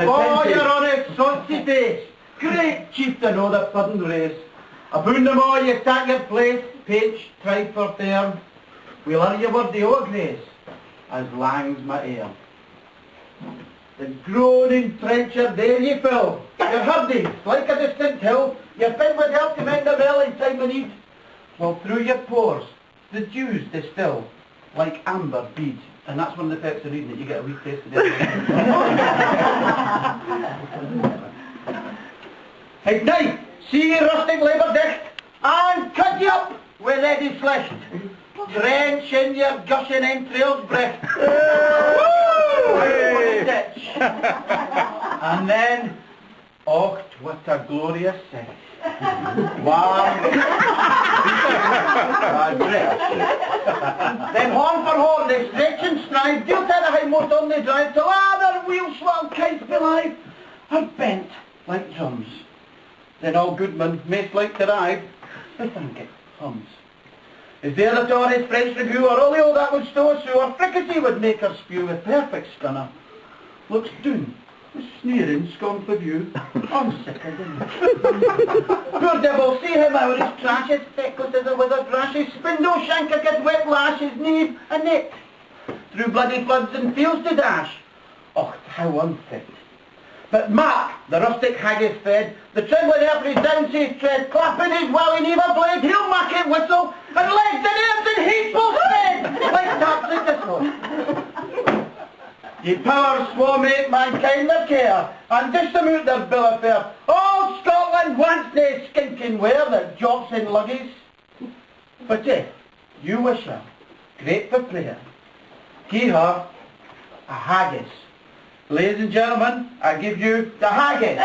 Oh, you're on it, soncy face. Great chieftain o' the puddin' race. Aboon them all you take your place, page, tribe for term. We'll hear your word o' grace, as lang's my ear. The groaning trencher there ye fill. You're hardy, like a distant hill. Your pen would help to mend the mill in time of need. While through your pores, the dews distill, like amber beads. And that's one of the effects of reading it, you get a wee taste of it. Ignite, see ye rustic labour dicht, and cut you up with ready flesh. Drench in your gushing entrails breath. And then, oh, what a glorious sex. Wow. Then horn for horn, they stretch and strive, deal to the high moat on they drive, till their wheels swell kites belive, are bent like drums. Then all goodmen, mace like to ride, they think it hums. Is there the Tory's French review, or olio that would stow a sewer, fricassee would make her spew with perfect scunner. Looks doon, with sneering, scornful view, I'm sick of him. Poor devil, see him out, his trash, his feckless as a withered rash, his spindle shanker get wet lash, his knee a net, through bloody floods and fields to dash. Och, how unfit. But mark, the rustic hag is fed, the trembling earth his downseas tread, clapping his welly never blade, he'll mack it whistle, and legs and earth and heat will spread, like taps in the snow. Ye powers swarm make mankind their care, and distamute their bill of fare. All Scotland wants nae skinking ware that jots in luggies. But if you wish her, great for prayer, gie her a haggis. Ladies and gentlemen, I give you the haggis.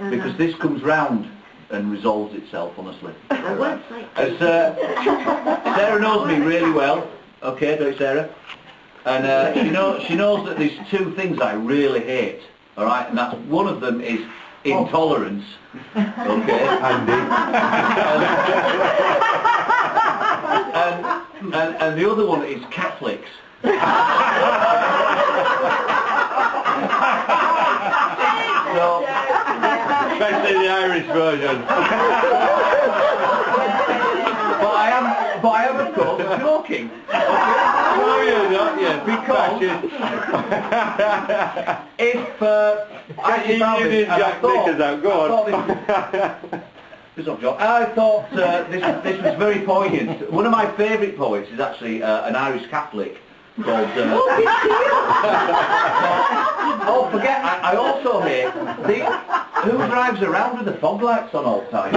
Because this comes round and resolves itself, honestly. As Sarah knows me really well, okay, don't you, Sarah? And she knows that there's two things I really hate, all right, and that's one of them is intolerance, okay, Andy. And the other one is Catholics. So, especially the Irish version. but I am of course joking. No, you're not, yeah. Because if you didn't jack knickers out, go on. I thought this was very poignant. One of my favourite poets is actually an Irish Catholic called... oh, forget, I also hate who drives around with the fog lights on all the time.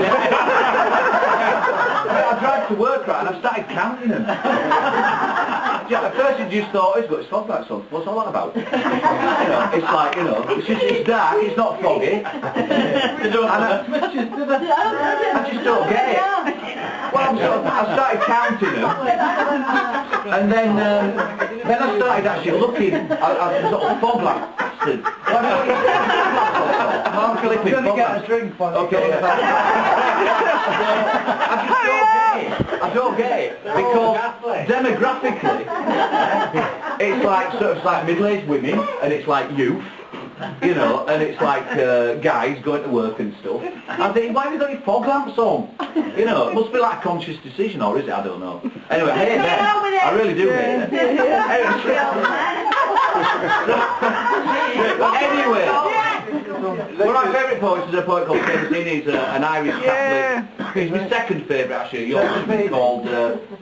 I drive to work, right, and I've started counting them. At first you just thought, he's got his fog lights on, what's all that about? It's like, it's dark, it's not foggy. I just don't get it. Well, I started counting them, and then I started actually looking. I sort of fog like bastard. I'm going to get a drink for you. Okay. I don't get it because demographically, it's like sort of like middle-aged women, and it's like youth. And it's like guys going to work and stuff. I think, why have you got your fog lamps on? It must be like a conscious decision, or is it? I don't know. Anyway, I hate them. I really do hate them. Anyway, one of my favourite poets is a poet called Ted Hughes. He's an Irish Catholic. He's my second favourite, actually. Yours called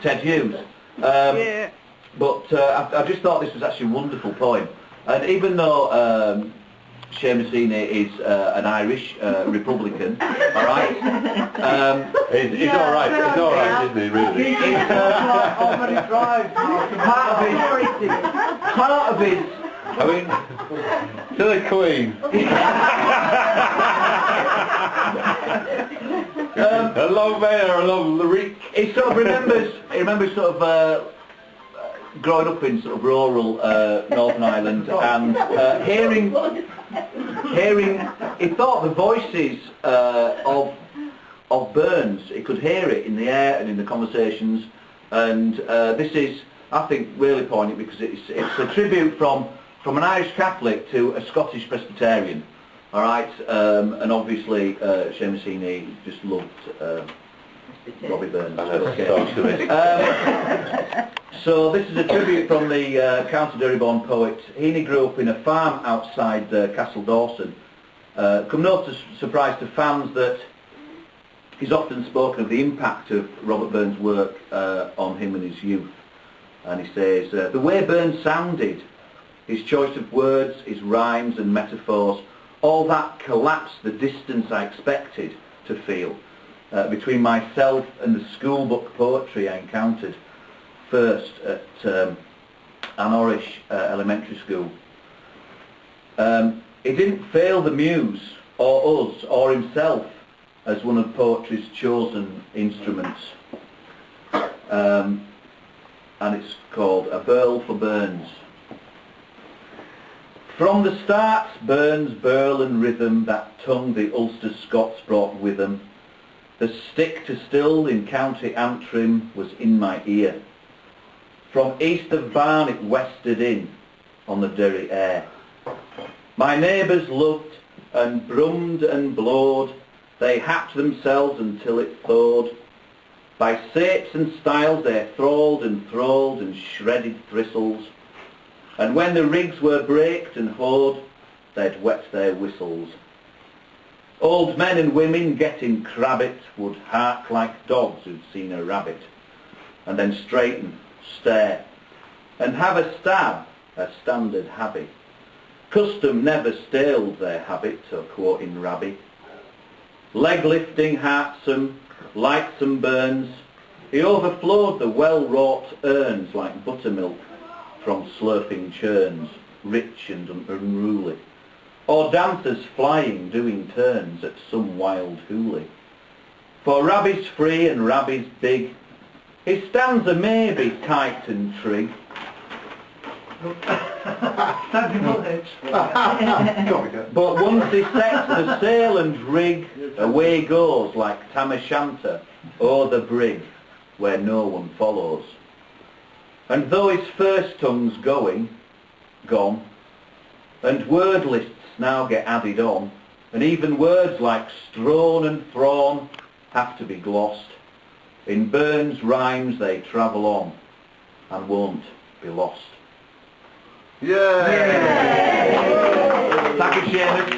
Ted Hughes. But I just thought this was actually a wonderful poem. And even though Seamus Heaney is an Irish Republican, all right? He's all right. He's all right, isn't he? Really? Part of his. I mean, to the Queen. Hello there, hello Larique. He sort of remembers sort of growing up in sort of rural Northern Ireland and hearing, he thought the voices of Burns, he could hear it in the air and in the conversations, and this is I think, really poignant because it's a tribute from an Irish Catholic to a Scottish Presbyterian. All right, and obviously Seamus Heaney just loved Robbie Burns. So this is a tribute from the County Derry-born poet. Heaney grew up in a farm outside Castle Dawson. Come no surprise to fans that he's often spoken of the impact of Robert Burns' work on him in his youth. And he says, the way Burns sounded, his choice of words, his rhymes and metaphors, all that collapsed the distance I expected to feel between myself and the schoolbook poetry I encountered first at Anorish Elementary School. He didn't fail the muse, or us, or himself as one of poetry's chosen instruments. And it's called A Burl for Burns. From the start, Burns' burl and rhythm, that tongue the Ulster Scots brought with them, the stick to still in County Antrim was in my ear. From east of Barn it westered in on the Derry air. My neighbours loved and brummed and blowed, they happed themselves until it thawed. By sapes and styles they thralled and shredded thistles, and when the rigs were braked and hoed, they'd wet their whistles. Old men and women getting crabbit would hark like dogs who'd seen a rabbit, and then straighten, stare, and have a stab, a standard habit. Custom never staled their habit, or quoting Rabbi. Leg-lifting, heartsome, lightsome Burns, he overflowed the well-wrought urns like buttermilk from slurping churns, rich and unruly, or dancers flying doing turns at some wild hoolie. For rabbies free and rabbies big, his stanza may be tight and trig, but once he sets the sail and rig, away goes like Tam O'Shanter o'er the brig where no one follows. And though his first tongue's gone, and word lists now get added on, and even words like strown and thrawn have to be glossed, in Burns' rhymes they travel on and won't be lost. Yeah! Thank you, Seamus.